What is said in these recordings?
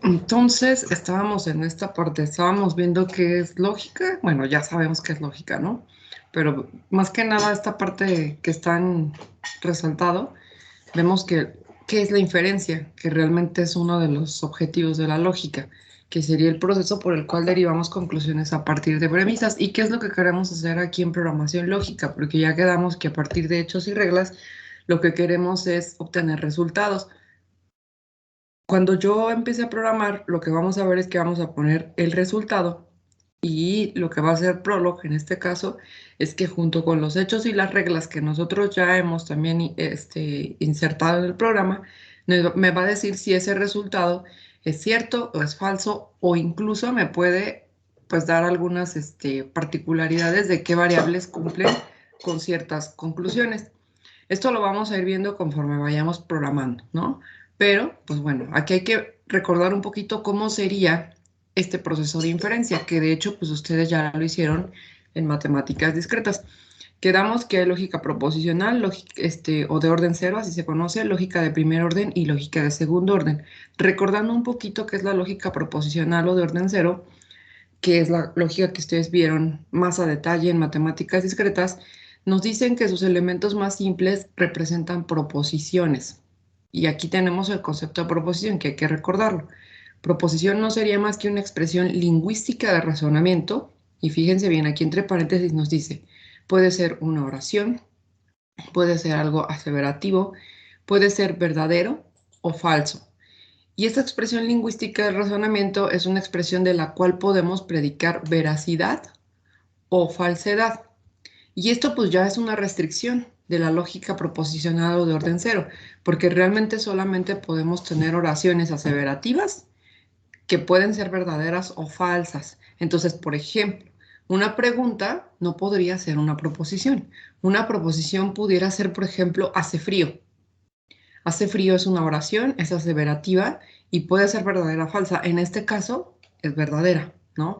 Entonces, estábamos en esta parte, estábamos viendo qué es lógica. Bueno, ya sabemos qué es lógica, ¿no? Pero más que nada, esta parte que están resaltado, vemos que qué es la inferencia, que realmente es uno de los objetivos de la lógica, que sería el proceso por el cual derivamos conclusiones a partir de premisas. ¿Y qué es lo que queremos hacer aquí en programación lógica? Porque ya quedamos que a partir de hechos y reglas, lo que queremos es obtener resultados. Cuando yo empiece a programar, lo que vamos a ver es que vamos a poner el resultado y lo que va a hacer Prolog en este caso es que junto con los hechos y las reglas que nosotros ya hemos también insertado en el programa, me va a decir si ese resultado es cierto o es falso o incluso me puede pues dar algunas particularidades de qué variables cumplen con ciertas conclusiones. Esto lo vamos a ir viendo conforme vayamos programando, ¿no? Pero, pues bueno, aquí hay que recordar un poquito cómo sería este proceso de inferencia, que de hecho, pues ustedes ya lo hicieron en matemáticas discretas. Quedamos que hay lógica proposicional, o de orden cero, así se conoce, lógica de primer orden y lógica de segundo orden. Recordando un poquito qué es la lógica proposicional o de orden cero, que es la lógica que ustedes vieron más a detalle en matemáticas discretas, nos dicen que sus elementos más simples representan proposiciones. Y aquí tenemos el concepto de proposición, que hay que recordarlo. Proposición no sería más que una expresión lingüística de razonamiento. Y fíjense bien, aquí entre paréntesis nos dice, puede ser una oración, puede ser algo aseverativo, puede ser verdadero o falso. Y esta expresión lingüística de razonamiento es una expresión de la cual podemos predicar veracidad o falsedad. Y esto pues ya es una restricción de la lógica proposicional o de orden cero, porque realmente solamente podemos tener oraciones aseverativas que pueden ser verdaderas o falsas. Entonces, por ejemplo, una pregunta no podría ser una proposición. Una proposición pudiera ser, por ejemplo, hace frío. Hace frío es una oración, es aseverativa y puede ser verdadera o falsa. En este caso es verdadera, ¿no?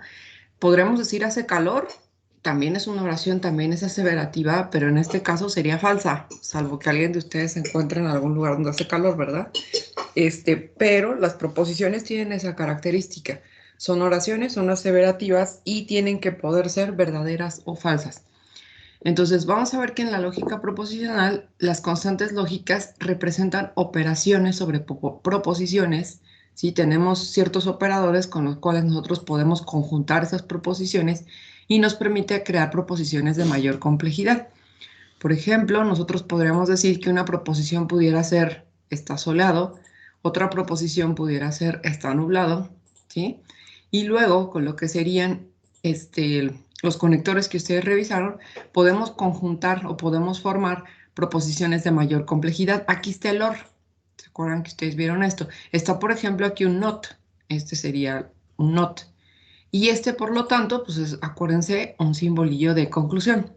Podríamos decir hace calor, también es una oración, también es aseverativa, pero en este caso sería falsa, salvo que alguien de ustedes se encuentre en algún lugar donde hace calor, ¿verdad? Pero las proposiciones tienen esa característica. Son oraciones, son aseverativas y tienen que poder ser verdaderas o falsas. Entonces, vamos a ver que en la lógica proposicional, las constantes lógicas representan operaciones sobre proposiciones, ¿sí? Tenemos ciertos operadores con los cuales nosotros podemos conjuntar esas proposiciones y nos permite crear proposiciones de mayor complejidad. Por ejemplo, nosotros podríamos decir que una proposición pudiera ser está soleado, otra proposición pudiera ser está nublado, ¿sí? Y luego, con lo que serían los conectores que ustedes revisaron, podemos conjuntar o podemos formar proposiciones de mayor complejidad. Aquí está el OR. ¿Se acuerdan que ustedes vieron esto? Está, por ejemplo, aquí un NOT. Este sería un NOT. Y por lo tanto, pues acuérdense, un simbolillo de conclusión.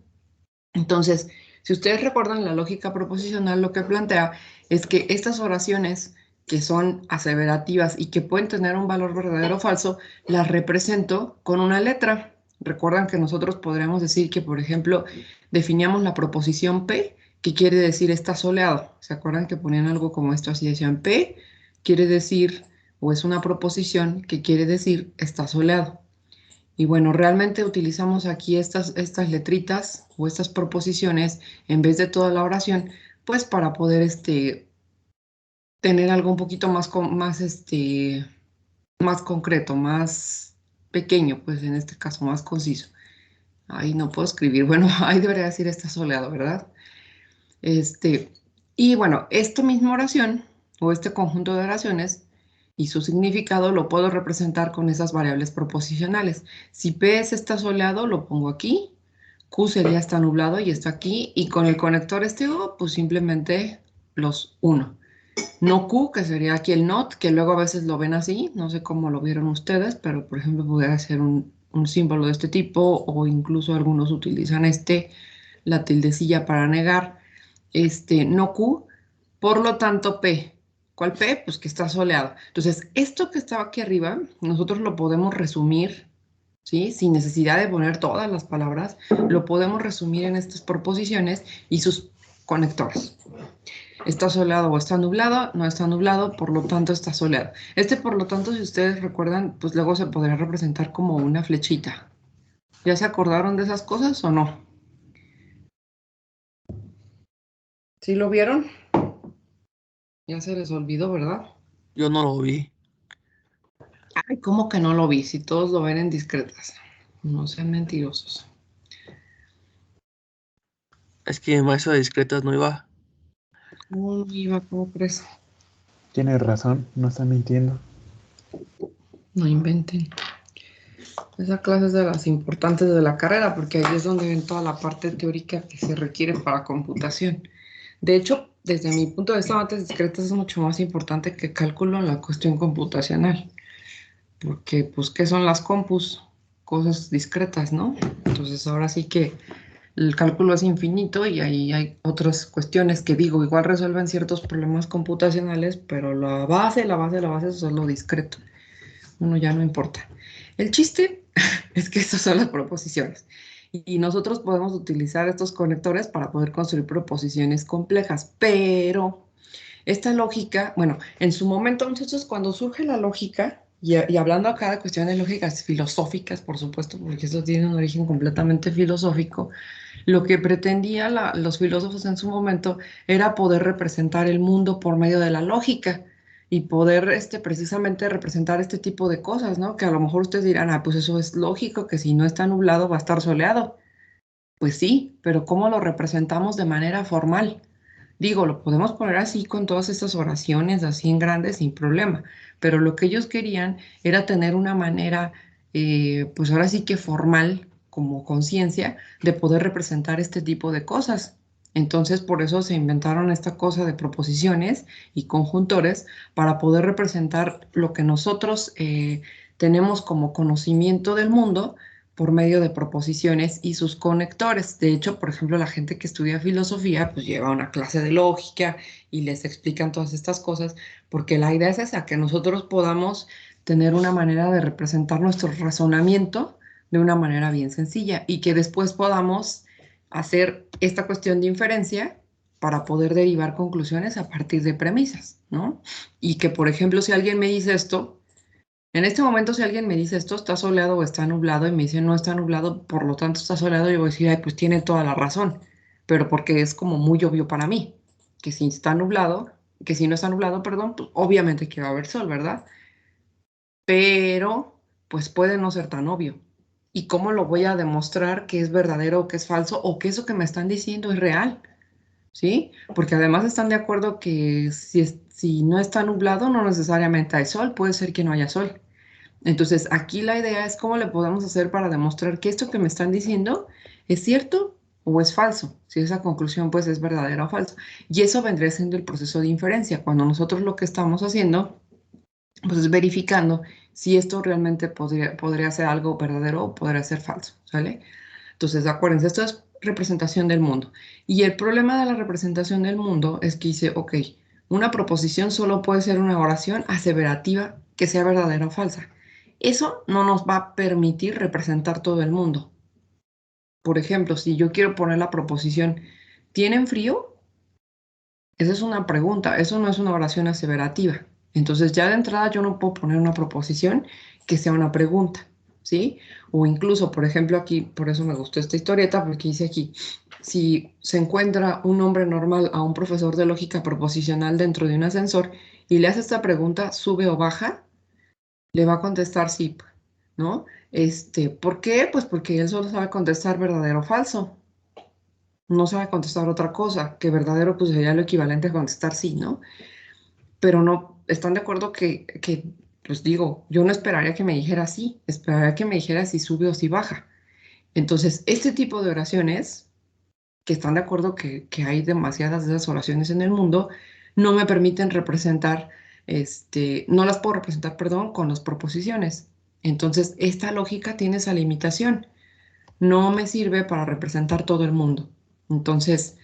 Entonces, si ustedes recuerdan la lógica proposicional, lo que plantea es que estas oraciones que son aseverativas y que pueden tener un valor verdadero o falso, las represento con una letra. Recuerdan que nosotros podríamos decir que, por ejemplo, definíamos la proposición P, que quiere decir está soleado. ¿Se acuerdan que ponían algo como esto? Así decían P, quiere decir, o es una proposición que quiere decir está soleado. Y bueno, realmente utilizamos aquí estas letritas o estas proposiciones en vez de toda la oración, pues para poder tener algo un poquito más concreto, más pequeño, pues en este caso más conciso. Ahí no puedo escribir, bueno, ahí debería decir está soleado, ¿verdad? Este, y bueno, esta misma oración o este conjunto de oraciones y su significado lo puedo representar con esas variables proposicionales. Si P está soleado, lo pongo aquí. Q sería está nublado y está aquí. Y con el conector O, pues simplemente los uno. No Q, que sería aquí el not, que luego a veces lo ven así. No sé cómo lo vieron ustedes, pero por ejemplo pudiera ser un símbolo de este tipo o incluso algunos utilizan la tildecilla para negar no Q, por lo tanto P. ¿Cuál P? Pues que está soleado. Entonces, esto que estaba aquí arriba, nosotros lo podemos resumir, ¿sí? Sin necesidad de poner todas las palabras, lo podemos resumir en estas proposiciones y sus conectores. Está soleado o está nublado, no está nublado, por lo tanto está soleado. Este por lo tanto, si ustedes recuerdan, pues luego se podría representar como una flechita. ¿Ya se acordaron de esas cosas o no? ¿Sí lo vieron? Ya se les olvidó, ¿verdad? Yo no lo vi. Ay, ¿cómo que no lo vi? Si todos lo ven en discretas. No sean mentirosos. Es que mi maestro de discretas no iba. ¿Cómo no iba? ¿Cómo crees? Tienes razón, no está mintiendo. No inventen. Esa clase es de las importantes de la carrera porque ahí es donde ven toda la parte teórica que se requiere para computación. De hecho, desde mi punto de vista, mates discretas es mucho más importante que cálculo en la cuestión computacional. Porque, pues, ¿qué son las compus? Cosas discretas, ¿no? Entonces, ahora sí que el cálculo es infinito y ahí hay otras cuestiones que digo, igual resuelven ciertos problemas computacionales, pero la base es solo discreto. Uno ya no importa. El chiste es que estas son las proposiciones. Y nosotros podemos utilizar estos conectores para poder construir proposiciones complejas, pero esta lógica, bueno, en su momento, muchachos, cuando surge la lógica, y hablando acá de cuestiones lógicas filosóficas, por supuesto, porque esto tiene un origen completamente filosófico, lo que pretendía los filósofos en su momento era poder representar el mundo por medio de la lógica y poder precisamente representar este tipo de cosas, ¿no? Que a lo mejor ustedes dirán, ah, pues eso es lógico, que si no está nublado va a estar soleado. Pues sí, pero ¿cómo lo representamos de manera formal? Digo, lo podemos poner así con todas estas oraciones, así en grande, sin problema, pero lo que ellos querían era tener una manera, pues ahora sí que formal, como conciencia, de poder representar este tipo de cosas. Entonces, por eso se inventaron esta cosa de proposiciones y conjuntores para poder representar lo que nosotros tenemos como conocimiento del mundo por medio de proposiciones y sus conectores. De hecho, por ejemplo, la gente que estudia filosofía, pues lleva una clase de lógica y les explican todas estas cosas, porque la idea es esa, que nosotros podamos tener una manera de representar nuestro razonamiento de una manera bien sencilla y que después podamos hacer esta cuestión de inferencia para poder derivar conclusiones a partir de premisas, ¿no? Y que, por ejemplo, si alguien me dice esto, en este momento, si alguien me dice esto está soleado o está nublado y me dice no está nublado, por lo tanto está soleado, yo voy a decir, ay, pues tiene toda la razón, pero porque es como muy obvio para mí, que si está nublado, que si no está nublado, perdón, pues obviamente que va a haber sol, ¿verdad? Pero pues puede no ser tan obvio. ¿Y cómo lo voy a demostrar que es verdadero o que es falso o que eso que me están diciendo es real? ¿Sí? Porque además están de acuerdo que si no está nublado, no necesariamente hay sol, puede ser que no haya sol. Entonces, aquí la idea es cómo le podemos hacer para demostrar que esto que me están diciendo es cierto o es falso, si esa conclusión pues es verdadera o falsa. Y eso vendría siendo el proceso de inferencia, cuando nosotros lo que estamos haciendo pues es verificando si esto realmente podría ser algo verdadero o podría ser falso, ¿sale? Entonces, acuérdense, esto es representación del mundo. Y el problema de la representación del mundo es que dice, ok, una proposición solo puede ser una oración aseverativa que sea verdadera o falsa. Eso no nos va a permitir representar todo el mundo. Por ejemplo, si yo quiero poner la proposición, ¿tienen frío? Esa es una pregunta, eso no es una oración aseverativa. Entonces, ya de entrada yo no puedo poner una proposición que sea una pregunta, ¿sí? O incluso, por ejemplo, aquí, por eso me gustó esta historieta, porque dice aquí, si se encuentra un hombre normal a un profesor de lógica proposicional dentro de un ascensor y le hace esta pregunta, ¿sube o baja? Le va a contestar sí, ¿no? ¿Por qué? Pues porque él solo sabe contestar verdadero o falso, no sabe contestar otra cosa, que verdadero pues sería lo equivalente a contestar sí, ¿no? Pero no, están de acuerdo pues digo, yo no esperaría que me dijera sí, esperaría que me dijera si sube o si baja. Entonces, este tipo de oraciones, que están de acuerdo que hay demasiadas de esas oraciones en el mundo, no me permiten representar, no las puedo representar, perdón, con las proposiciones. Entonces, esta lógica tiene esa limitación. No me sirve para representar todo el mundo. Entonces,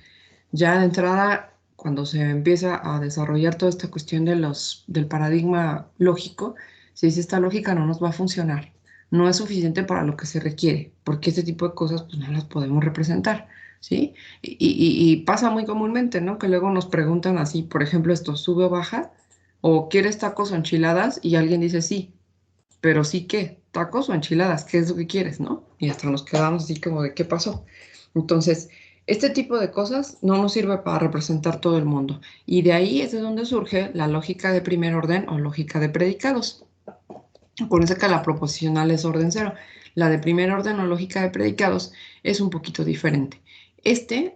ya de entrada, cuando se empieza a desarrollar toda esta cuestión del paradigma lógico, se dice esta lógica no nos va a funcionar, no es suficiente para lo que se requiere, porque este tipo de cosas pues, no las podemos representar, ¿sí? Y pasa muy comúnmente, ¿no? Que luego nos preguntan así, por ejemplo, esto, ¿sube o baja? ¿O quieres tacos o enchiladas? Y alguien dice sí, pero sí qué, tacos o enchiladas, ¿qué es lo que quieres, no? Y hasta nos quedamos así como de qué pasó. Entonces, este tipo de cosas no nos sirve para representar todo el mundo. Y de ahí es de donde surge la lógica de primer orden o lógica de predicados. Acuérdense que la proposicional es orden cero. La de primer orden o lógica de predicados es un poquito diferente.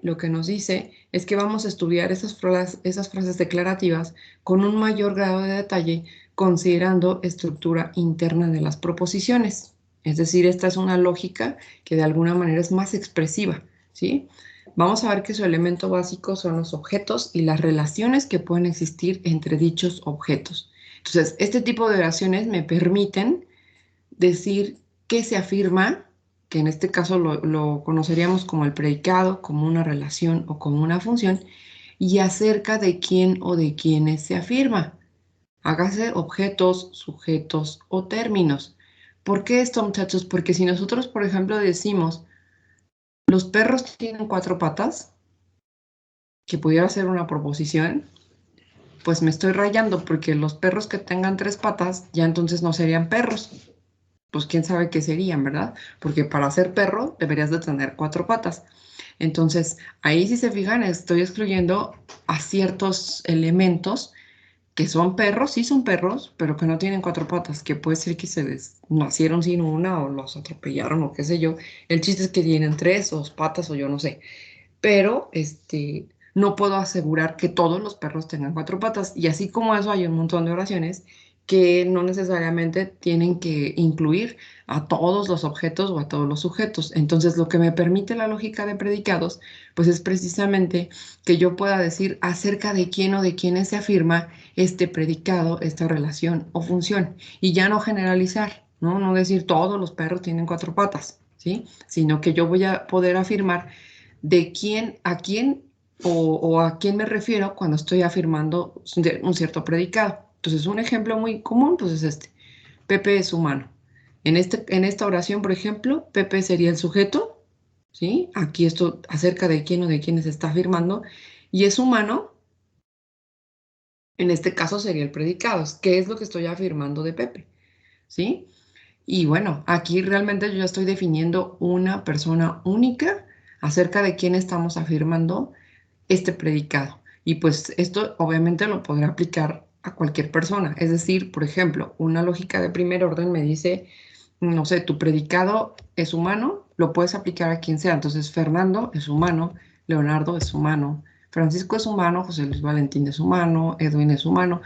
Lo que nos dice es que vamos a estudiar esas frases declarativas con un mayor grado de detalle, considerando estructura interna de las proposiciones. Es decir, esta es una lógica que de alguna manera es más expresiva, ¿sí? Vamos a ver que su elemento básico son los objetos y las relaciones que pueden existir entre dichos objetos. Entonces, este tipo de oraciones me permiten decir qué se afirma, que en este caso lo conoceríamos como el predicado, como una relación o como una función, y acerca de quién o de quiénes se afirma. Hágase objetos, sujetos o términos. ¿Por qué esto, muchachos? Porque si nosotros, por ejemplo, decimos, los perros tienen cuatro patas, que pudiera ser una proposición, pues me estoy rayando porque los perros que tengan tres patas ya entonces no serían perros. Pues quién sabe qué serían, ¿verdad? Porque para ser perro deberías de tener cuatro patas. Entonces, ahí si se fijan, estoy excluyendo a ciertos elementos que son perros, sí son perros, pero que no tienen cuatro patas, que puede ser que nacieron sin una o los atropellaron o qué sé yo. El chiste es que tienen tres o dos patas o yo no sé, pero no puedo asegurar que todos los perros tengan cuatro patas. Y así como eso, hay un montón de oraciones que no necesariamente tienen que incluir a todos los objetos o a todos los sujetos. Entonces, lo que me permite la lógica de predicados, pues es precisamente que yo pueda decir acerca de quién o de quiénes se afirma este predicado, esta relación o función, y ya no generalizar, ¿no? No decir todos los perros tienen cuatro patas, ¿sí? Sino que yo voy a poder afirmar de quién o a quién me refiero cuando estoy afirmando un cierto predicado. Entonces, un ejemplo muy común pues es este. Pepe es humano. En esta oración, por ejemplo, Pepe sería el sujeto, ¿sí? Aquí esto acerca de quién o de quién se está afirmando. Y es humano, en este caso sería el predicado. ¿Qué es lo que estoy afirmando de Pepe? ¿Sí? Y bueno, aquí realmente yo ya estoy definiendo una persona única acerca de quién estamos afirmando este predicado. Y pues esto obviamente lo podrá aplicar a cualquier persona. Es decir, por ejemplo, una lógica de primer orden me dice, no sé, tu predicado es humano, lo puedes aplicar a quien sea. Entonces, Fernando es humano, Leonardo es humano, Francisco es humano, José Luis Valentín es humano, Edwin es humano.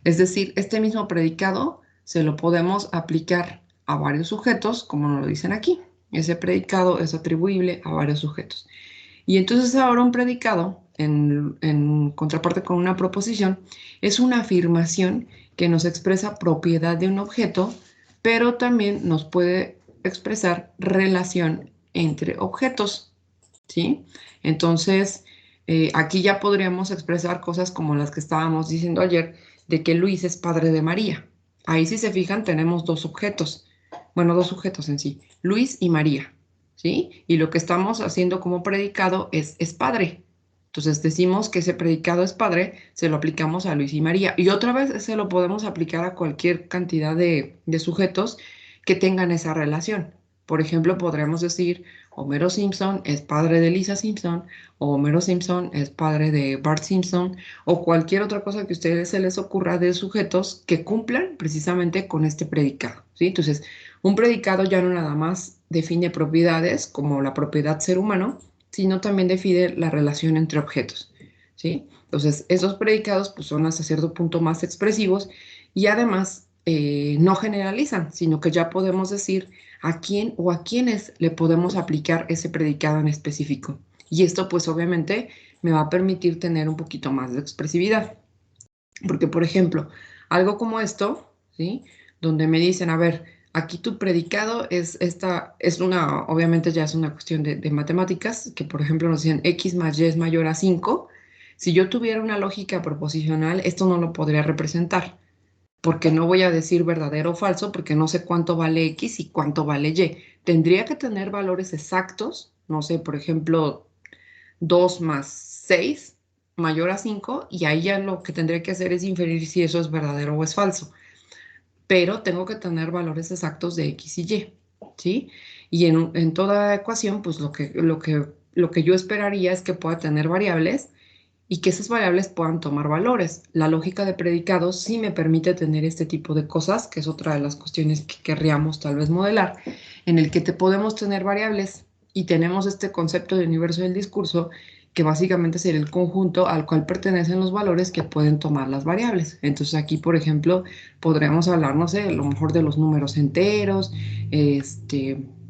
Es decir, este mismo predicado se lo podemos aplicar a varios sujetos, como nos lo dicen aquí. Ese predicado es atribuible a varios sujetos. Y entonces ahora un predicado, en contraparte con una proposición, es una afirmación que nos expresa propiedad de un objeto, pero también nos puede expresar relación entre objetos, ¿sí? Entonces, aquí ya podríamos expresar cosas como las que estábamos diciendo ayer, de que Luis es padre de María. Ahí si se fijan tenemos dos objetos, bueno, dos sujetos en sí, Luis y María. ¿Sí? Y lo que estamos haciendo como predicado es padre. Entonces decimos que ese predicado es padre, se lo aplicamos a Luis y María. Y otra vez se lo podemos aplicar a cualquier cantidad de sujetos que tengan esa relación. Por ejemplo, podríamos decir, Homero Simpson es padre de Lisa Simpson, o Homero Simpson es padre de Bart Simpson, o cualquier otra cosa que a ustedes se les ocurra de sujetos que cumplan precisamente con este predicado, ¿sí? Entonces, un predicado ya no nada más define propiedades como la propiedad ser humano, sino también define la relación entre objetos, ¿sí? Entonces, esos predicados pues, son hasta cierto punto más expresivos y además no generalizan, sino que ya podemos decir a quién o a quiénes le podemos aplicar ese predicado en específico. Y esto pues obviamente me va a permitir tener un poquito más de expresividad. Porque, por ejemplo, algo como esto, ¿sí? Donde me dicen, a ver, aquí tu predicado obviamente ya es una cuestión de matemáticas, que por ejemplo nos dicen x más y es mayor a 5. Si yo tuviera una lógica proposicional, esto no lo podría representar, porque no voy a decir verdadero o falso, porque no sé cuánto vale x y cuánto vale y. Tendría que tener valores exactos, no sé, por ejemplo, 2 más 6 mayor a 5, y ahí ya lo que tendré que hacer es inferir si eso es verdadero o es falso. Pero tengo que tener valores exactos de X y Y, ¿sí? Y en toda ecuación, pues lo que yo esperaría es que pueda tener variables y que esas variables puedan tomar valores. La lógica de predicados sí me permite tener este tipo de cosas, que es otra de las cuestiones que querríamos tal vez modelar, en el que te podemos tener variables y tenemos este concepto de universo del discurso, que básicamente sería el conjunto al cual pertenecen los valores que pueden tomar las variables. Entonces aquí, por ejemplo, podríamos hablar, no sé, a lo mejor de los números enteros,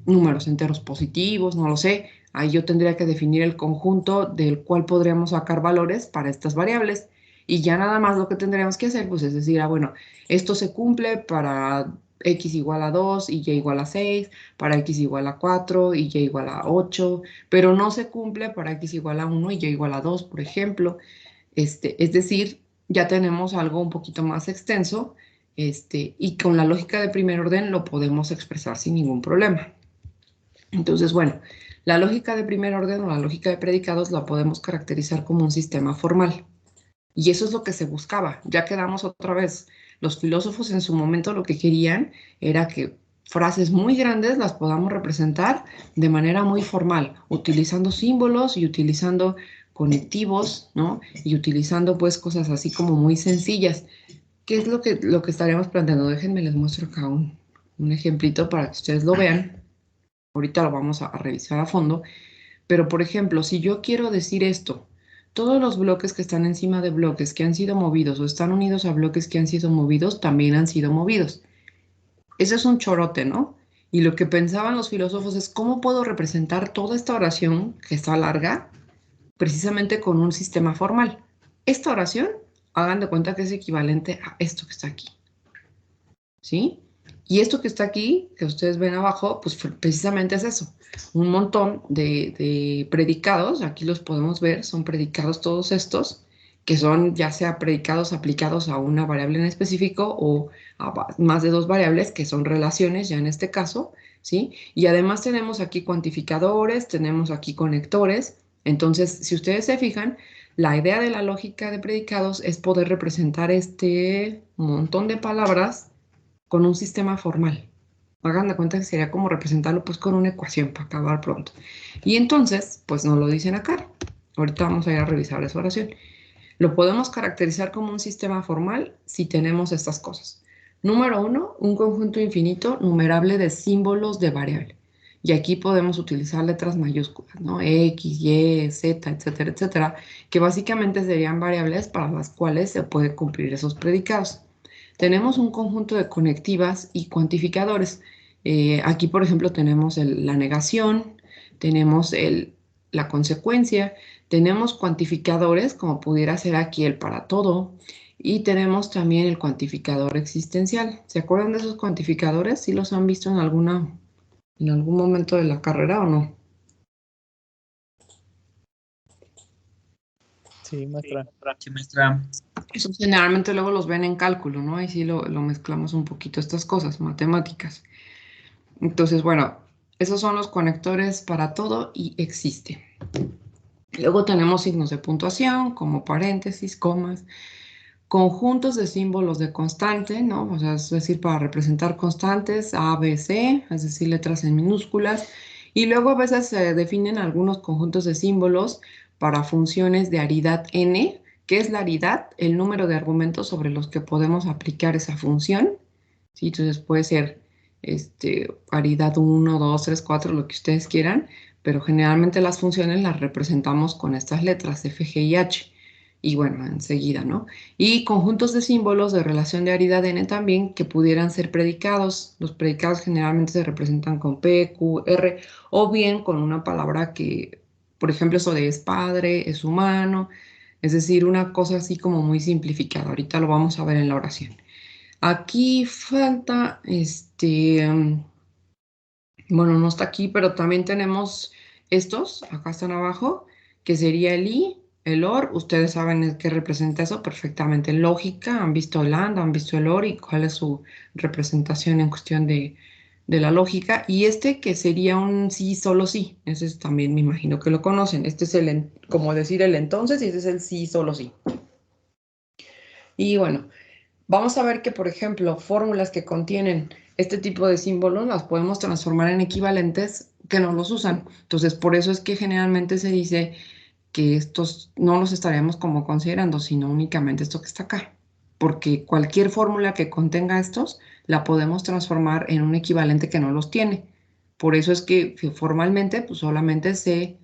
números enteros positivos, no lo sé. Ahí yo tendría que definir el conjunto del cual podríamos sacar valores para estas variables. Y ya nada más lo que tendríamos que hacer, pues es decir, bueno, esto se cumple para x igual a 2 y y igual a 6, para x igual a 4 y y igual a 8, pero no se cumple para x igual a 1 y y igual a 2, por ejemplo. Es decir, ya tenemos algo un poquito más extenso, y con la lógica de primer orden lo podemos expresar sin ningún problema. Entonces, bueno, la lógica de primer orden o la lógica de predicados la podemos caracterizar como un sistema formal. Y eso es lo que se buscaba. Ya quedamos otra vez. Los filósofos en su momento lo que querían era que frases muy grandes las podamos representar de manera muy formal, utilizando símbolos y utilizando conectivos, ¿no? Y utilizando pues cosas así como muy sencillas. ¿Qué es lo que estaríamos planteando? Déjenme les muestro acá un ejemplito para que ustedes lo vean. Ahorita lo vamos a revisar a fondo. Pero, por ejemplo, si yo quiero decir esto, todos los bloques que están encima de bloques que han sido movidos o están unidos a bloques que han sido movidos, también han sido movidos. Eso es un chorote, ¿no? Y lo que pensaban los filósofos es cómo puedo representar toda esta oración, que está larga, precisamente con un sistema formal. Esta oración, hagan de cuenta que es equivalente a esto que está aquí, ¿sí? Y esto que está aquí, que ustedes ven abajo, pues precisamente es eso. Un montón de predicados, aquí los podemos ver, son predicados todos estos, que son ya sea predicados aplicados a una variable en específico o a más de dos variables, que son relaciones ya en este caso, ¿sí? Y además tenemos aquí cuantificadores, tenemos aquí conectores. Entonces, si ustedes se fijan, la idea de la lógica de predicados es poder representar este montón de palabras con un sistema formal. Hagan de cuenta que sería como representarlo pues con una ecuación para acabar pronto. Y entonces, pues nos lo dicen acá. Ahorita vamos a ir a revisar esa oración. Lo podemos caracterizar como un sistema formal si tenemos estas cosas. Número uno, un conjunto infinito numerable de símbolos de variable. Y aquí podemos utilizar letras mayúsculas, ¿no? X, Y, Z, etcétera, etcétera, que básicamente serían variables para las cuales se puede cumplir esos predicados. Tenemos un conjunto de conectivas y cuantificadores. Aquí, por ejemplo, tenemos la negación, tenemos la consecuencia, tenemos cuantificadores, como pudiera ser aquí el para todo, y tenemos también el cuantificador existencial. ¿Se acuerdan de esos cuantificadores? ¿Sí los han visto en algún momento de la carrera o no? Sí, maestra. Sí, maestra. Esos generalmente luego los ven en cálculo, ¿no? Ahí sí lo mezclamos un poquito estas cosas, matemáticas. Entonces, bueno, esos son los conectores para todo y existe. Luego tenemos signos de puntuación, como paréntesis, comas, conjuntos de símbolos de constante, ¿no? O sea, es decir, para representar constantes, A, B, C, es decir, letras en minúsculas. Y luego a veces se definen algunos conjuntos de símbolos para funciones de aridad n. ¿Qué es la aridad? El número de argumentos sobre los que podemos aplicar esa función. ¿Sí? Entonces puede ser paridad 1, 2, 3, 4, lo que ustedes quieran, pero generalmente las funciones las representamos con estas letras, F, G y H. Y bueno, enseguida, ¿no? Y conjuntos de símbolos de relación de aridad n también que pudieran ser predicados. Los predicados generalmente se representan con P, Q, R, o bien con una palabra que, por ejemplo, eso de es padre, es humano, es decir, una cosa así como muy simplificada. Ahorita lo vamos a ver en la oración. Aquí falta, bueno, no está aquí, pero también tenemos estos, acá están abajo, que sería el I, el OR. Ustedes saben qué representa eso perfectamente. Lógica, han visto el AND, han visto el OR y cuál es su representación en cuestión de la lógica, y este que sería un sí, solo sí. Ese es también me imagino que lo conocen. Este es como decir el entonces, y ese es el sí, solo sí. Y bueno, vamos a ver que, por ejemplo, fórmulas que contienen este tipo de símbolos las podemos transformar en equivalentes que no los usan. Entonces, por eso es que generalmente se dice que estos no los estaríamos como considerando, sino únicamente esto que está acá. Porque cualquier fórmula que contenga estos la podemos transformar en un equivalente que no los tiene. Por eso es que formalmente pues solamente se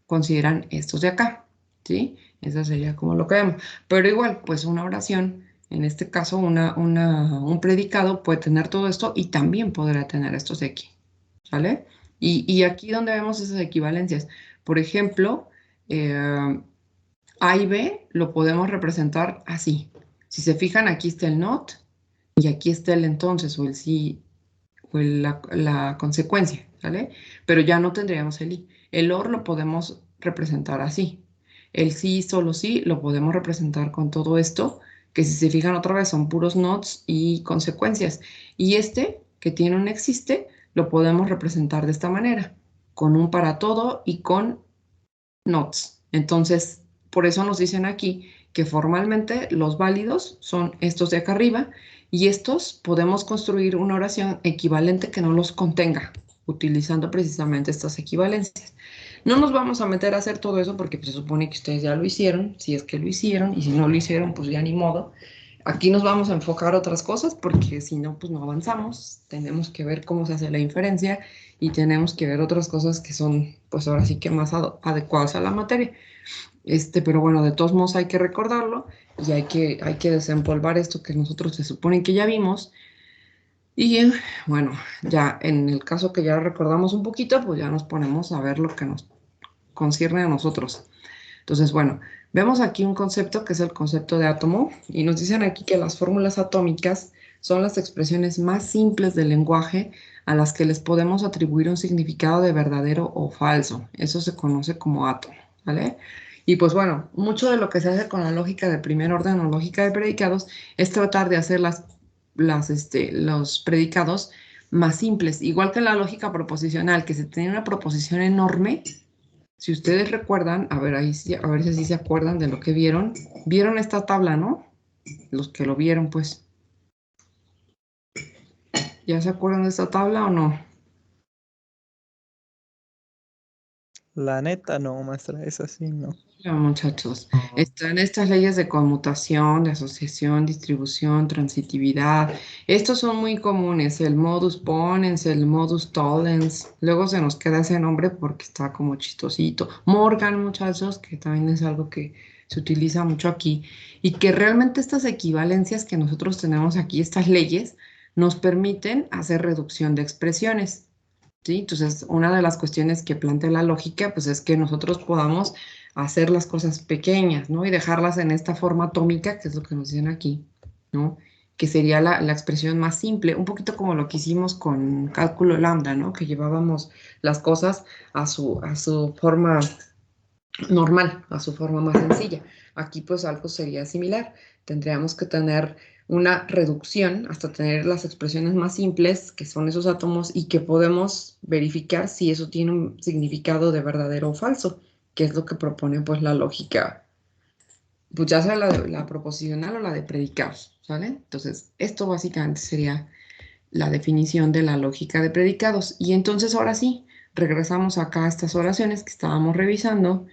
consideran estos de acá, ¿sí? Eso sería como lo que vemos. Pero igual, pues una oración, en este caso un predicado puede tener todo esto y también podrá tener estos de aquí, ¿sale? Y aquí donde vemos esas equivalencias. Por ejemplo, A y B lo podemos representar así. Si se fijan, aquí está el not y aquí está el entonces o el sí o la consecuencia, ¿sale? Pero ya no tendríamos el i. El or lo podemos representar así. El sí, solo sí, lo podemos representar con todo esto, que si se fijan otra vez son puros nots y consecuencias. Y este, que tiene un existe, lo podemos representar de esta manera, con un para todo y con nots. Entonces, por eso nos dicen aquí que formalmente los válidos son estos de acá arriba y estos podemos construir una oración equivalente que no los contenga, utilizando precisamente estas equivalencias. No nos vamos a meter a hacer todo eso porque pues, se supone que ustedes ya lo hicieron, si es que lo hicieron, y si no lo hicieron, pues ya ni modo. Aquí nos vamos a enfocar otras cosas porque si no, pues no avanzamos. Tenemos que ver cómo se hace la inferencia y tenemos que ver otras cosas que son, pues ahora sí que más adecuadas a la materia. Pero bueno, de todos modos hay que recordarlo y hay que desempolvar esto que nosotros se supone que ya vimos. Y bueno, ya en el caso que ya recordamos un poquito, pues ya nos ponemos a ver lo que nos concierne a nosotros. Entonces, bueno, vemos aquí un concepto que es el concepto de átomo y nos dicen aquí que las fórmulas atómicas son las expresiones más simples del lenguaje a las que les podemos atribuir un significado de verdadero o falso. Eso se conoce como átomo, ¿vale? Y pues bueno, mucho de lo que se hace con la lógica de primer orden o lógica de predicados es tratar de hacer los predicados más simples, igual que en la lógica proposicional, que se tiene una proposición enorme. Si ustedes recuerdan, a ver, ahí a ver si así se acuerdan de lo que vieron. Vieron esta tabla, ¿no? Los que lo vieron, pues. ¿Ya se acuerdan de esta tabla o no? La neta, no, maestra, es así, ¿no? Ya, muchachos, están estas leyes de conmutación, de asociación, distribución, transitividad. Estos son muy comunes, el modus ponens, el modus tollens. Luego se nos queda ese nombre porque está como chistosito. Morgan, muchachos, que también es algo que se utiliza mucho aquí. Y que realmente estas equivalencias que nosotros tenemos aquí, estas leyes, nos permiten hacer reducción de expresiones. ¿Sí? Entonces, una de las cuestiones que plantea la lógica, pues es que nosotros podamos hacer las cosas pequeñas, ¿no? Y dejarlas en esta forma atómica, que es lo que nos dicen aquí, ¿no? Que sería la expresión más simple, un poquito como lo que hicimos con cálculo lambda, ¿no? Que llevábamos las cosas a su forma normal, a su forma más sencilla. Aquí pues algo sería similar. Tendríamos que tener una reducción hasta tener las expresiones más simples, que son esos átomos, y que podemos verificar si eso tiene un significado de verdadero o falso, que es lo que propone pues la lógica, pues ya sea la proposicional o la de predicados, ¿sale? Entonces, esto básicamente sería la definición de la lógica de predicados. Y entonces ahora sí, regresamos acá a estas oraciones que estábamos revisando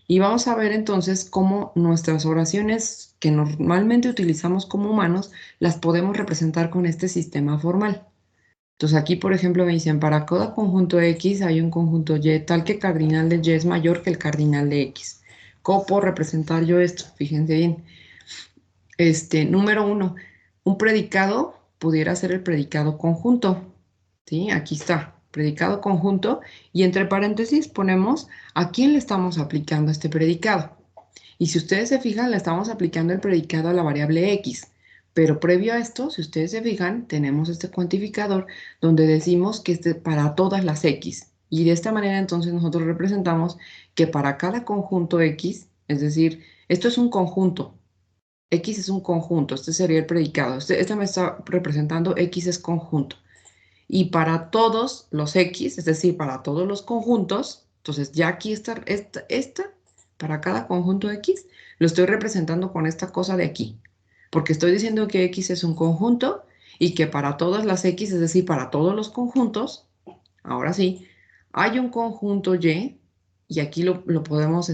y vamos a ver entonces cómo nuestras oraciones que normalmente utilizamos como humanos las podemos representar con este sistema formal. Entonces aquí, por ejemplo, me dicen, para cada conjunto X hay un conjunto Y tal que el cardinal de Y es mayor que el cardinal de X. ¿Cómo puedo representar yo esto? Fíjense bien. Número uno, un predicado pudiera ser el predicado conjunto. ¿Sí? Aquí está, predicado conjunto. Y entre paréntesis ponemos a quién le estamos aplicando este predicado. Y si ustedes se fijan, le estamos aplicando el predicado a la variable X. Pero previo a esto, si ustedes se fijan, tenemos este cuantificador donde decimos que es para todas las X. Y de esta manera entonces nosotros representamos que para cada conjunto X, es decir, esto es un conjunto, X es un conjunto, este sería el predicado. Este me está representando X es conjunto. Y para todos los X, es decir, para todos los conjuntos, entonces ya aquí está esta para cada conjunto X, lo estoy representando con esta cosa de aquí. Porque estoy diciendo que X es un conjunto y que para todas las X, es decir, para todos los conjuntos, ahora sí, hay un conjunto y aquí lo podemos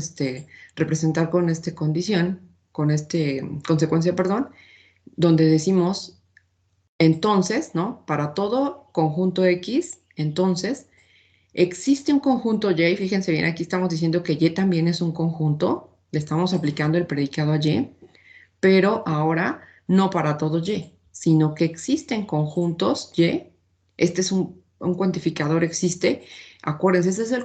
representar con esta condición, con consecuencia, perdón, donde decimos, entonces, ¿no? Para todo conjunto X, entonces, existe un conjunto Y, fíjense bien, aquí estamos diciendo que Y también es un conjunto, le estamos aplicando el predicado a Y, pero ahora no para todo Y, sino que existen conjuntos Y, este es un cuantificador existe, acuérdense, este es el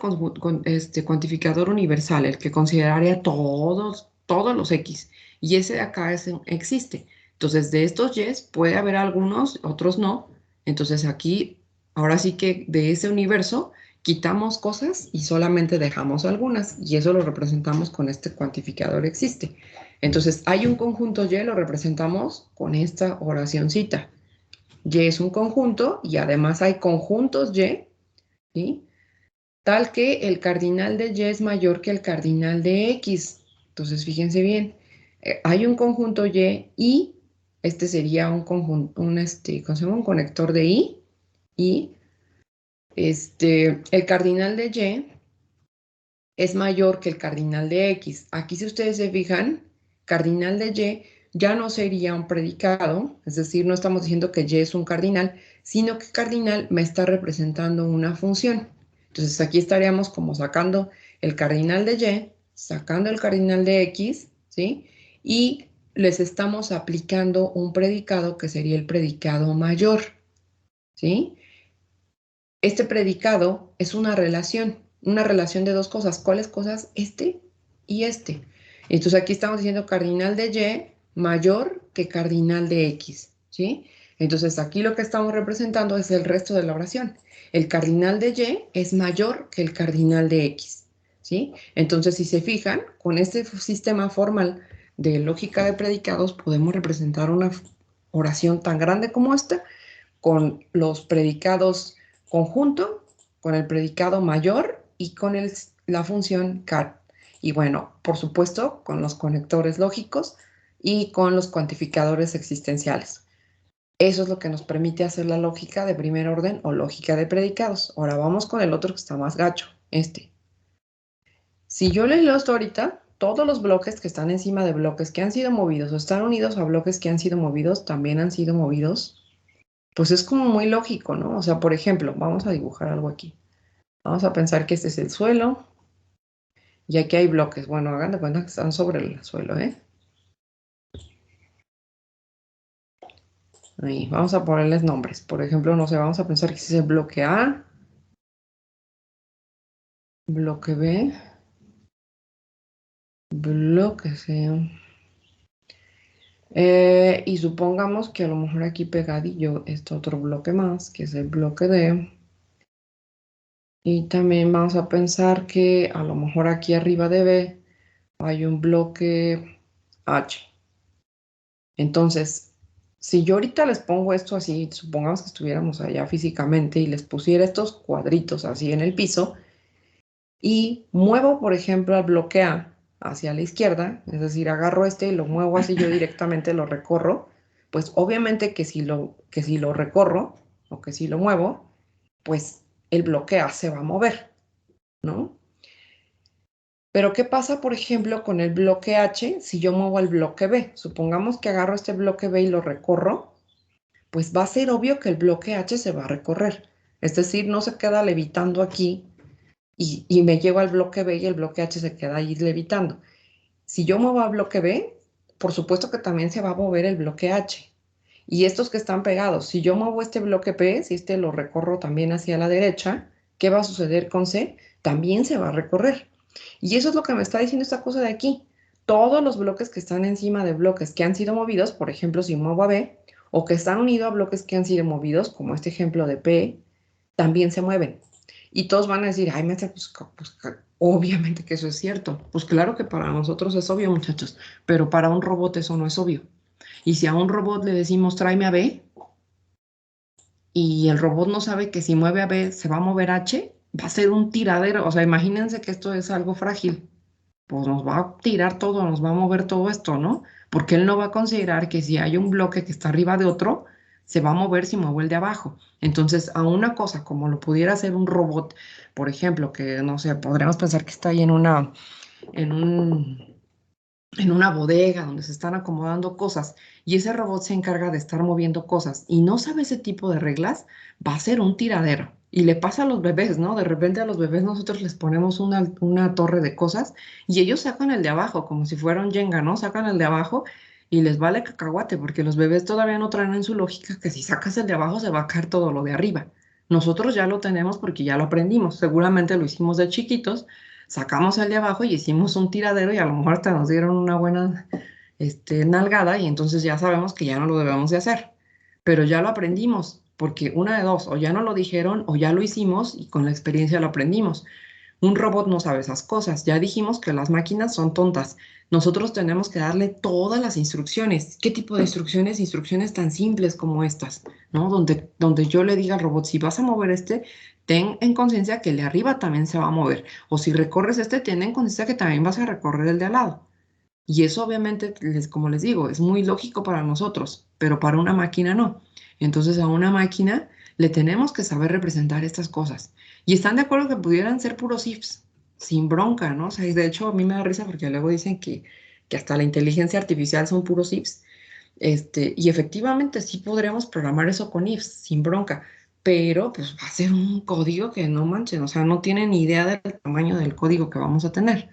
cuantificador universal, el que consideraría todos los X, y ese de acá existe. Entonces, de estos Y puede haber algunos, otros no. Entonces, aquí, ahora sí que de ese universo quitamos cosas y solamente dejamos algunas, y eso lo representamos con este cuantificador existe. Entonces, hay un conjunto Y, lo representamos con esta oracioncita. Y es un conjunto y además hay conjuntos Y, ¿sí? Tal que el cardinal de Y es mayor que el cardinal de X. Entonces, fíjense bien, hay un conjunto y este sería un conjunto, ¿cómo se llama? Un conector de y el cardinal de Y es mayor que el cardinal de X. Aquí, si ustedes se fijan, cardinal de Y ya no sería un predicado, es decir, no estamos diciendo que Y es un cardinal, sino que cardinal me está representando una función. Entonces, aquí estaríamos como sacando el cardinal de Y, sacando el cardinal de X, ¿sí? Y les estamos aplicando un predicado que sería el predicado mayor, ¿sí? Este predicado es una relación de dos cosas. ¿Cuáles cosas? Este y este. Entonces aquí estamos diciendo cardinal de Y mayor que cardinal de X, ¿sí? Entonces aquí lo que estamos representando es el resto de la oración. El cardinal de Y es mayor que el cardinal de X, ¿sí? Entonces, si se fijan, con este sistema formal de lógica de predicados podemos representar una oración tan grande como esta con los predicados conjunto, con el predicado mayor y con la función car. Y bueno, por supuesto, con los conectores lógicos y con los cuantificadores existenciales. Eso es lo que nos permite hacer la lógica de primer orden o lógica de predicados. Ahora vamos con el otro que está más gacho, Si yo les leo esto ahorita, todos los bloques que están encima de bloques que han sido movidos o están unidos a bloques que han sido movidos, también han sido movidos, pues es como muy lógico, ¿no? O sea, por ejemplo, vamos a dibujar algo aquí. Vamos a pensar que este es el suelo y aquí hay bloques. Bueno, hagan de cuenta que están sobre el suelo, ¿eh? Ahí, vamos a ponerles nombres. Por ejemplo, no sé, vamos a pensar que este es el bloque A, bloque B, bloque C. Y supongamos que a lo mejor aquí pegadillo está otro bloque más, que es el bloque D. Y también vamos a pensar que a lo mejor aquí arriba de B hay un bloque H. Entonces, si yo ahorita les pongo esto así, supongamos que estuviéramos allá físicamente y les pusiera estos cuadritos así en el piso y muevo, por ejemplo, al bloque A hacia la izquierda, es decir, agarro y lo muevo así, yo directamente lo recorro, pues obviamente que si lo recorro o que si lo muevo, pues el bloque A se va a mover, ¿no? Pero ¿qué pasa, por ejemplo, con el bloque H si yo muevo el bloque B? Supongamos que agarro este bloque B y lo recorro, pues va a ser obvio que el bloque H se va a recorrer. Es decir, no se queda levitando aquí y me llevo al bloque B y el bloque H se queda ahí levitando. Si yo muevo al bloque B, por supuesto que también se va a mover el bloque H. Y estos que están pegados, si yo muevo este bloque P, si este lo recorro también hacia la derecha, ¿qué va a suceder con C? También se va a recorrer. Y eso es lo que me está diciendo esta cosa de aquí. Todos los bloques que están encima de bloques que han sido movidos, por ejemplo, si muevo a B, o que están unidos a bloques que han sido movidos, como este ejemplo de P, también se mueven. Y todos van a decir, ay, maestra, pues, obviamente que eso es cierto. Pues claro que para nosotros es obvio, muchachos, pero para un robot eso no es obvio. Y si a un robot le decimos, tráeme a B, y el robot no sabe que si mueve a B se va a mover H, va a ser un tiradero. O sea, imagínense que esto es algo frágil. Pues nos va a tirar todo, nos va a mover todo esto, ¿no? Porque él no va a considerar que si hay un bloque que está arriba de otro, se va a mover si muevo el de abajo. Entonces, a una cosa como lo pudiera hacer un robot, por ejemplo, que no sé, podríamos pensar que está ahí en un, en una bodega donde se están acomodando cosas y ese robot se encarga de estar moviendo cosas y no sabe ese tipo de reglas, va a ser un tiradero. Y le pasa a los bebés, ¿no? De repente a los bebés nosotros les ponemos una torre de cosas y ellos sacan el de abajo, como si fuera un Jenga, ¿no? Sacan el de abajo y les vale cacahuate, porque los bebés todavía no traen en su lógica que si sacas el de abajo se va a caer todo lo de arriba. Nosotros ya lo tenemos porque ya lo aprendimos, seguramente lo hicimos de chiquitos, sacamos el de abajo y hicimos un tiradero y a lo mejor hasta nos dieron una buena nalgada y entonces ya sabemos que ya no lo debemos de hacer. Pero ya lo aprendimos, porque una de dos, o ya no lo dijeron o ya lo hicimos y con la experiencia lo aprendimos. Un robot no sabe esas cosas. Ya dijimos que las máquinas son tontas. Nosotros tenemos que darle todas las instrucciones. ¿Qué tipo de instrucciones? Instrucciones tan simples como estas, ¿no? Donde yo le diga al robot, si vas a mover ten en conciencia que el de arriba también se va a mover. O si recorres ten en conciencia que también vas a recorrer el de al lado. Y eso obviamente, como les digo, es muy lógico para nosotros, pero para una máquina no. Entonces a una máquina le tenemos que saber representar estas cosas. Y están de acuerdo que pudieran ser puros ifs, sin bronca, ¿no? O sea, y de hecho a mí me da risa porque luego dicen que hasta la inteligencia artificial son puros ifs. Y efectivamente sí podríamos programar eso con ifs, sin bronca, pero pues va a ser un código que no manchen, o sea, no tienen ni idea del tamaño del código que vamos a tener.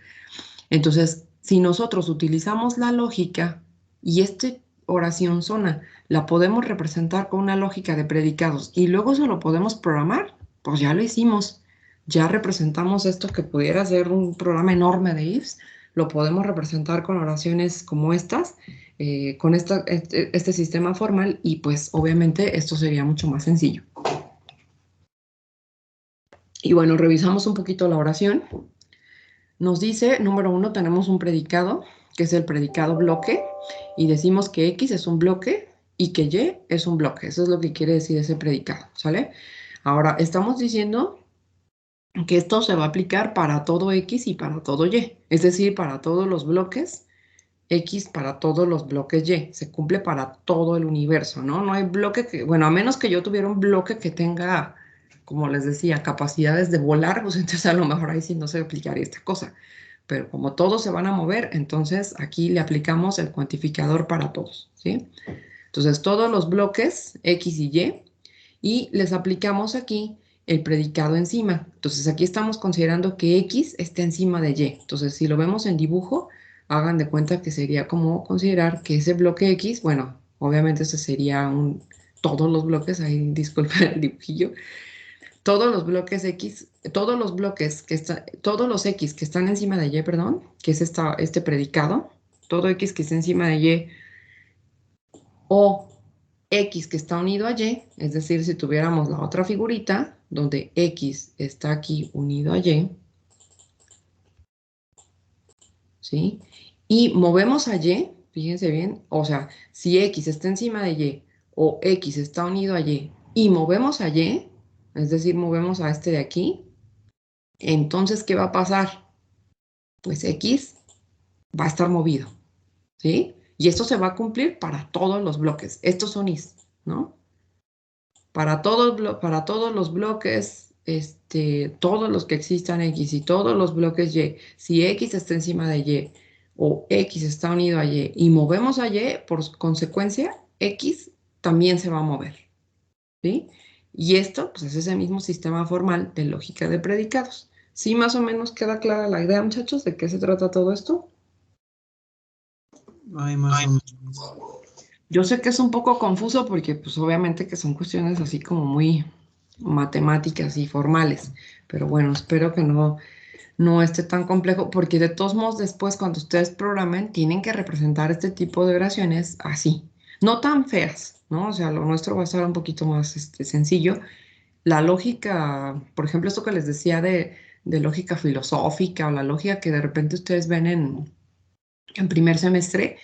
Entonces, si nosotros utilizamos la lógica y esta oración zona la podemos representar con una lógica de predicados y luego eso lo podemos programar, pues ya lo hicimos. Ya representamos esto que pudiera ser un programa enorme de ifs, lo podemos representar con oraciones como estas, con este sistema formal y pues obviamente esto sería mucho más sencillo. Y bueno, revisamos un poquito la oración. Nos dice, número 1, tenemos un predicado, que es el predicado bloque, y decimos que X es un bloque y que Y es un bloque. Eso es lo que quiere decir ese predicado, ¿sale? Ahora, estamos diciendo que esto se va a aplicar para todo X y para todo Y, es decir, para todos los bloques X, para todos los bloques Y. Se cumple para todo el universo, ¿no? No hay bloque que, bueno, a menos que yo tuviera un bloque que tenga, como les decía, capacidades de volar, pues entonces a lo mejor ahí sí no se aplicaría esta cosa. Pero como todos se van a mover, entonces aquí le aplicamos el cuantificador para todos, ¿sí? Entonces todos los bloques X y les aplicamos aquí el predicado encima. Entonces aquí estamos considerando que X está encima de Y. Entonces si lo vemos en dibujo, hagan de cuenta que sería como considerar que ese bloque X, bueno, obviamente este sería todos los bloques, ahí disculpen el dibujillo, todos los bloques X, todos los bloques todos los X que están encima de Y, perdón, que es este predicado, todo X que está encima de Y o X que está unido a Y, es decir, si tuviéramos la otra figurita donde X está aquí unido a Y, ¿sí? Y movemos a Y, fíjense bien, o sea, si X está encima de Y o X está unido a y movemos a Y, es decir, movemos a este de aquí, entonces, ¿qué va a pasar? Pues X va a estar movido, ¿sí? Y esto se va a cumplir para todos los bloques. Estos son is, ¿no? Para todos los bloques, todos los que existan X y todos los bloques Y, si X está encima de Y o X está unido a y movemos a Y, por consecuencia, X también se va a mover, ¿sí? Y esto, pues es ese mismo sistema formal de lógica de predicados. ¿Sí más o menos queda clara la idea, muchachos, de qué se trata todo esto? Ay, más o menos. Yo sé que es un poco confuso porque pues obviamente que son cuestiones así como muy matemáticas y formales, pero bueno, espero que no esté tan complejo porque de todos modos después cuando ustedes programen tienen que representar este tipo de oraciones así, no tan feas, ¿no? O sea, lo nuestro va a estar un poquito más sencillo. La lógica, por ejemplo, esto que les decía de lógica filosófica o la lógica que de repente ustedes ven en primer semestre,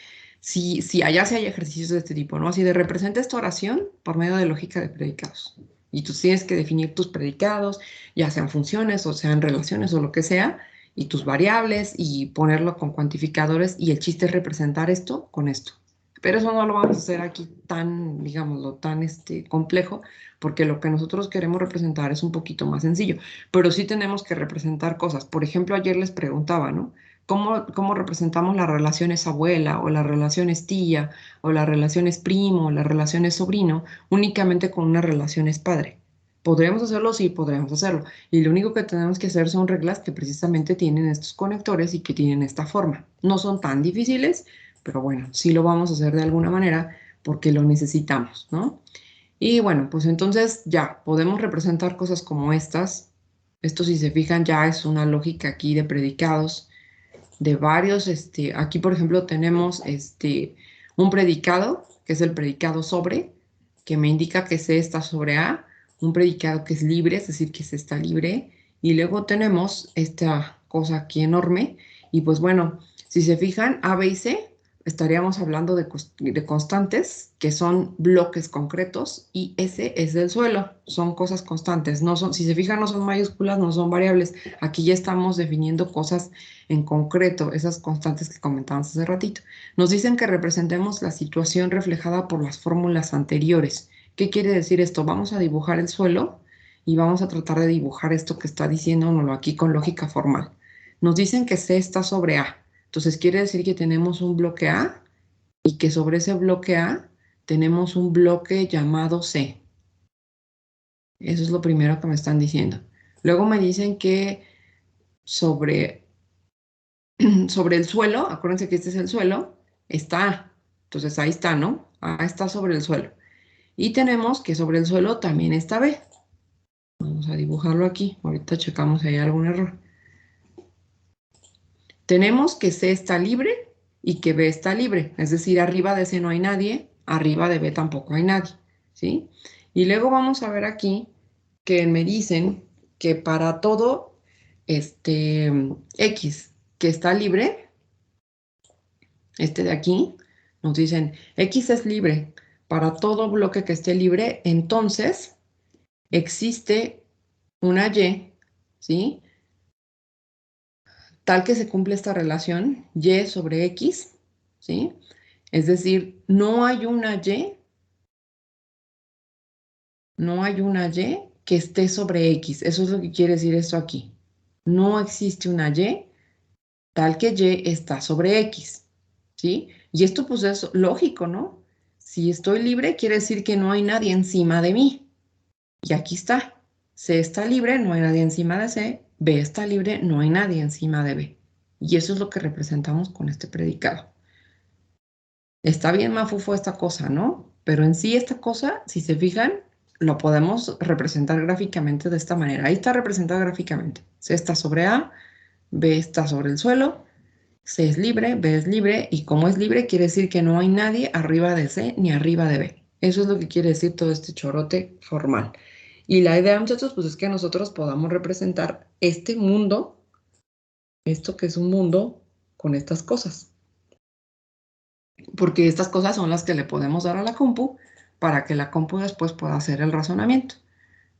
si allá sí hay ejercicios de este tipo, ¿no? Así de representa esta oración por medio de lógica de predicados. Y tú tienes que definir tus predicados, ya sean funciones o sean relaciones o lo que sea, y tus variables y ponerlo con cuantificadores. Y el chiste es representar esto con esto. Pero eso no lo vamos a hacer aquí tan, digámoslo, tan complejo, porque lo que nosotros queremos representar es un poquito más sencillo. Pero sí tenemos que representar cosas. Por ejemplo, ayer les preguntaba, ¿no? ¿Cómo representamos las relaciones abuela o las relaciones tía o las relaciones primo o las relaciones sobrino únicamente con una relación es padre? ¿Podríamos hacerlo? Sí, podríamos hacerlo. Y lo único que tenemos que hacer son reglas que precisamente tienen estos conectores y que tienen esta forma. No son tan difíciles, pero bueno, sí lo vamos a hacer de alguna manera porque lo necesitamos, ¿no? Y bueno, pues entonces ya podemos representar cosas como estas. Esto, si se fijan, ya es una lógica aquí de predicados de varios, aquí por ejemplo tenemos un predicado, que es el predicado sobre, que me indica que C está sobre A, un predicado que es libre, es decir, que C está libre, y luego tenemos esta cosa aquí enorme, y pues bueno, si se fijan, A, B y C, estaríamos hablando de constantes, que son bloques concretos, y S es del suelo, son cosas constantes, no son, si se fijan, no son mayúsculas, no son variables, aquí ya estamos definiendo cosas en concreto, esas constantes que comentamos hace ratito. Nos dicen que representemos la situación reflejada por las fórmulas anteriores. ¿Qué quiere decir esto? Vamos a dibujar el suelo y vamos a tratar de dibujar esto que está diciéndonoslo aquí con lógica formal. Nos dicen que C está sobre A. Entonces quiere decir que tenemos un bloque A y que sobre ese bloque A tenemos un bloque llamado C. Eso es lo primero que me están diciendo. Luego me dicen que sobre el suelo, acuérdense que este es el suelo, está A. Entonces ahí está, ¿no? A está sobre el suelo. Y tenemos que sobre el suelo también está B. Vamos a dibujarlo aquí. Ahorita checamos si hay algún error. Tenemos que C está libre y que B está libre. Es decir, arriba de C no hay nadie, arriba de B tampoco hay nadie, ¿sí? Y luego vamos a ver aquí que me dicen que para todo X que está libre, de aquí, nos dicen X es libre. Para todo bloque que esté libre, entonces existe una Y, ¿sí? Tal que se cumple esta relación, Y sobre X, ¿sí? Es decir, no hay una Y que esté sobre X. Eso es lo que quiere decir esto aquí. No existe una Y tal que Y está sobre X, ¿sí? Y esto pues es lógico, ¿no? Si estoy libre, quiere decir que no hay nadie encima de mí. Y aquí está. C está libre, no hay nadie encima de C. B está libre, no hay nadie encima de B. Y eso es lo que representamos con este predicado. Está bien mafufo esta cosa, ¿no? Pero en sí esta cosa, si se fijan, lo podemos representar gráficamente de esta manera. Ahí está representado gráficamente. C está sobre A, B está sobre el suelo, C es libre, B es libre, y como es libre quiere decir que no hay nadie arriba de C ni arriba de B. Eso es lo que quiere decir todo este chorote formal. Y la idea, muchachos, pues es que nosotros podamos representar este mundo, esto que es un mundo, con estas cosas. Porque estas cosas son las que le podemos dar a la compu para que la compu después pueda hacer el razonamiento,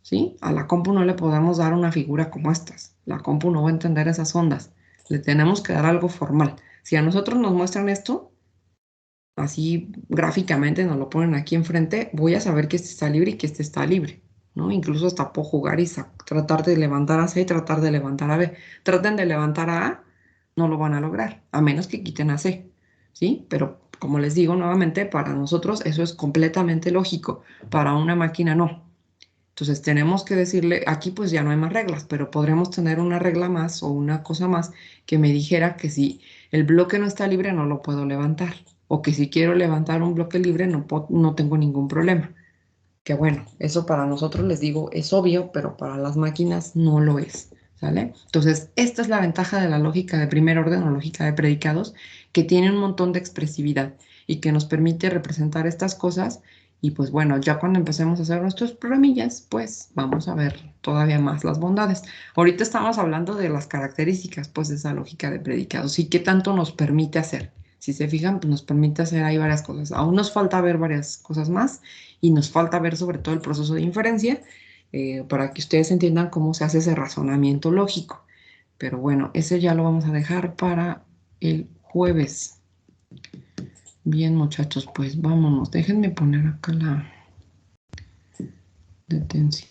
¿sí? A la compu no le podemos dar una figura como estas. La compu no va a entender esas ondas. Le tenemos que dar algo formal. Si a nosotros nos muestran esto, así gráficamente nos lo ponen aquí enfrente, voy a saber que este está libre y que este está libre, ¿no? Incluso hasta puedo jugar y tratar de levantar a C y tratar de levantar a B. Traten de levantar a A, no lo van a lograr, a menos que quiten a C, ¿sí? Pero como les digo nuevamente, para nosotros eso es completamente lógico, para una máquina no. Entonces tenemos que decirle, aquí pues ya no hay más reglas, pero podríamos tener una regla más o una cosa más que me dijera que si el bloque no está libre no lo puedo levantar, o que si quiero levantar un bloque libre no tengo ningún problema. Que bueno, eso para nosotros les digo es obvio, pero para las máquinas no lo es, ¿sale? Entonces, esta es la ventaja de la lógica de primer orden o lógica de predicados, que tiene un montón de expresividad y que nos permite representar estas cosas. Y pues bueno, ya cuando empecemos a hacer nuestros programillas, pues vamos a ver todavía más las bondades. Ahorita estamos hablando de las características, pues, de esa lógica de predicados y qué tanto nos permite hacer. Si se fijan, pues nos permite hacer ahí varias cosas. Aún nos falta ver varias cosas más y nos falta ver sobre todo el proceso de inferencia para que ustedes entiendan cómo se hace ese razonamiento lógico. Pero bueno, ese ya lo vamos a dejar para el jueves. Bien, muchachos, pues vámonos. Déjenme poner acá la detención.